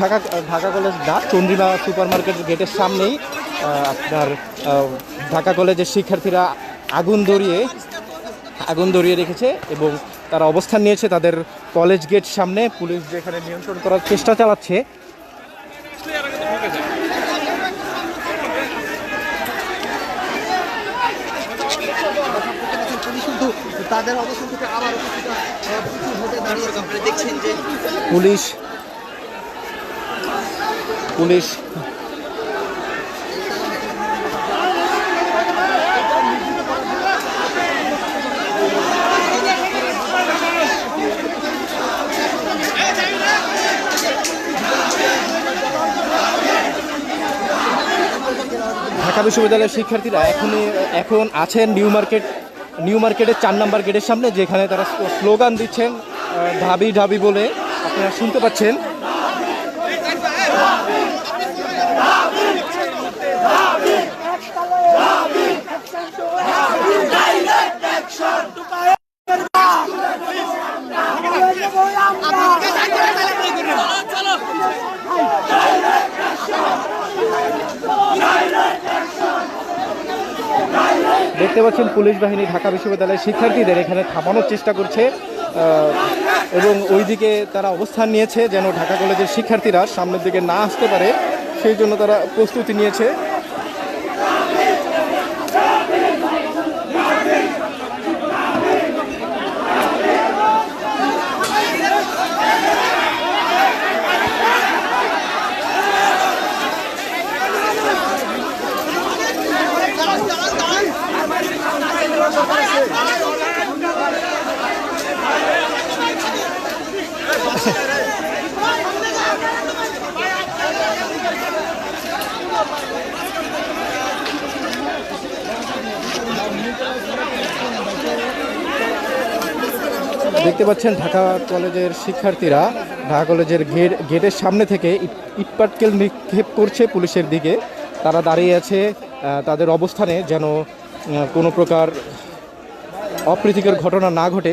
Dhaka Dhaka college না, Chandrima super মার্কেটের গেটের সামনেই আপনার ঢাকা কলেজের শিক্ষার্থীরা আগুন ধরিয়ে রেখেছে এবং তারা অবস্থান নিয়েছে তাদের কলেজ গেট সামনে। পুলিশ যেখানে নিয়ন্ত্রণ করার চেষ্টা চালাচ্ছে। তাদের অবস্থান থেকে আবার দেখছেন যে পুলিশ ঢাকা বিশ্ববিদ্যালয়ের শিক্ষার্থীরা এখন আছেন নিউ মার্কেটের 4 নম্বর গেটের সামনে, যেখানে তারা স্লোগান দিচ্ছেন ঢাবি ঢাবি বলে, আপনারা শুনতে পাচ্ছেন। দেখতে পাচ্ছেন পুলিশ বাহিনী ঢাকা বিশ্ববিদ্যালয়ের শিক্ষার্থীদের এখানে থামানোর চেষ্টা করছে এবং ওইদিকে তারা অবস্থান নিয়েছে যেন ঢাকা কলেজের শিক্ষার্থীরা সামনের দিকে না আসতে পারে, সেই জন্য তারা প্রস্তুতি নিয়েছে। দেখতে পাচ্ছেন ঢাকা কলেজের শিক্ষার্থীরা ঢাকা কলেজের গেটের সামনে থেকে ইটপাটকেল নিক্ষেপ করছে পুলিশের দিকে। তারা দাঁড়িয়ে আছে তাদের অবস্থানে, যেন কোনো প্রকার অপ্রীতিকর ঘটনা না ঘটে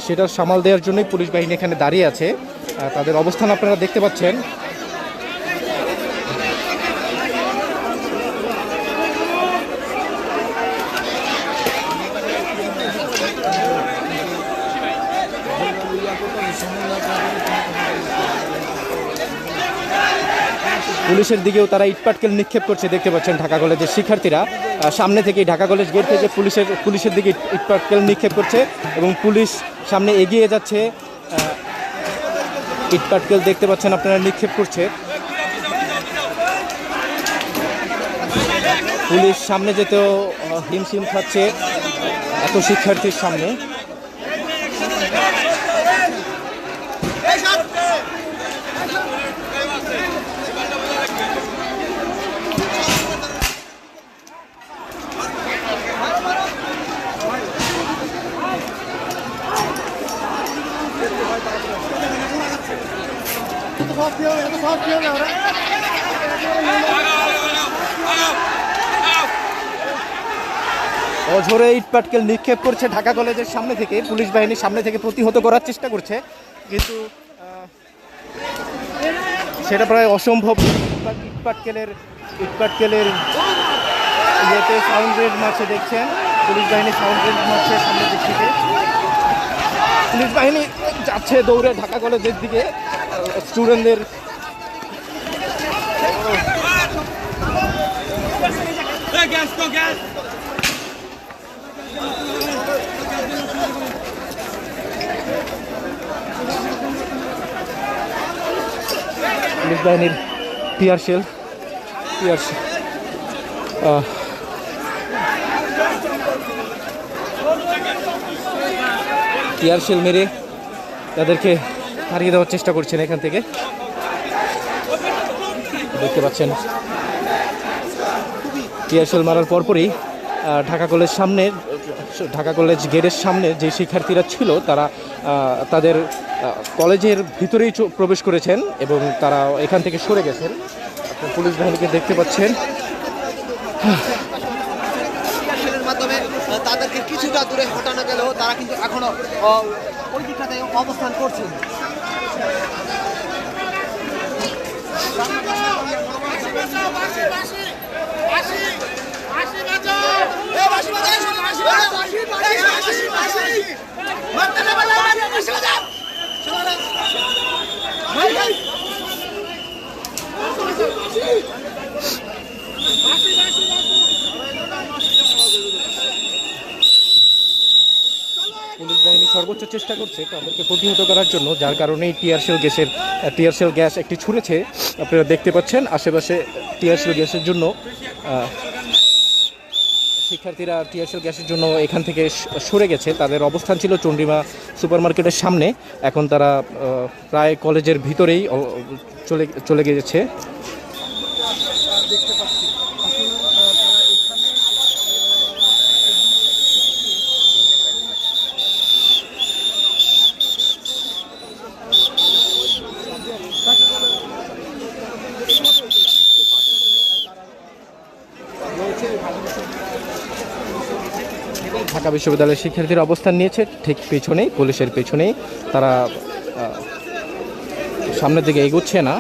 সেটা সামাল দেওয়ার জন্যই পুলিশ বাহিনী এখানে দাঁড়িয়ে আছে। তাদের অবস্থান আপনারা দেখতে পাচ্ছেন। পুলিশের দিকেও তারা ইটপাটকেল নিক্ষেপ করছে, দেখতে পাচ্ছেন ঢাকা কলেজের শিক্ষার্থীরা সামনে থেকেই ঢাকা কলেজ গেট থেকে পুলিশের দিকে ইটপাটকেল নিক্ষেপ করছে এবং পুলিশ সামনে এগিয়ে যাচ্ছে। ইটপাটকেল দেখতে পাচ্ছেন আপনারা নিক্ষেপ করছে। পুলিশ সামনে যেতেও হিমশিম খাচ্ছে এত শিক্ষার্থীর সামনে। অঝরে ইটপাটকেল নিক্ষেপ করছে ঢাকা কলেজের সামনে থেকে, পুলিশ বাহিনীর সামনে থেকে প্রতিহত করার চেষ্টা করছে, কিন্তু সেটা প্রায় অসম্ভব। ইটপাটকেলের ইয়েতে সাউন্ড রেঞ্জ মারছে, দেখছেন পুলিশ বাহিনী সাউন্ড রেঞ্জ মারছে সামনের দিক থেকে। পুলিশ বাহিনী যাচ্ছে দৌড়ে ঢাকা কলেজের দিকে স্টুডেন্টদের। পুলিশ বাহিনীর টিয়ার শেল মেরে তাদেরকে হারিয়ে দেওয়ার চেষ্টা করছেন এখান থেকে। দেখতে পাচ্ছেন টিয়ার শেল মারার পরপরই ঢাকা কলেজ গেটের সামনে যে শিক্ষার্থীরা ছিল তারা তাদের কলেজের ভিতরেই প্রবেশ করেছেন এবং তারা এখান থেকে সরে গেছেন। পুলিশ বাহিনীকে দেখতে পাচ্ছেন। মাধ্যমে তাদেরকে কিছুটা দূরে হটানো গেলেও তারা কিন্তু এখনো ওই দিকটাতে অবস্থান করছেন। পুলিশ বাহিনী সর্বোচ্চ চেষ্টা করছে তাদেরকে প্রতিহত করার জন্য, যার কারণেই টিয়ারশেল গ্যাস একটি ছুঁড়েছে। আপনারা দেখতে পাচ্ছেন আশেপাশে টিয়ারশেল গ্যাসের জন্য শিক্ষার্থীরা টিয়ারশেল গ্যাসের জন্য এখান থেকে সরে গেছে। তাদের অবস্থান ছিল চন্ডিমা সুপারমার্কেটের সামনে, এখন তারা প্রায় কলেজের ভিতরেই চলে গিয়েছে। ঢাকা বিশ্ববিদ্যালয়ের শিক্ষার্থীরা অবস্থান নিয়েছে ঠিক পেছনেই, পুলিশের পেছনেই। তারা সামনের দিকে এগোচ্ছে না।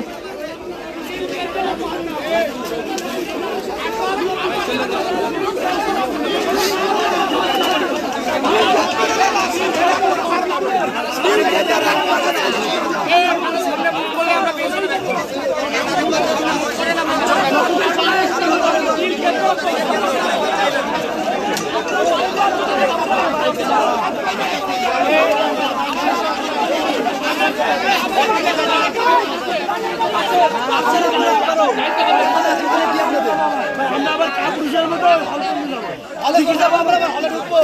আমরা ঢুকবো।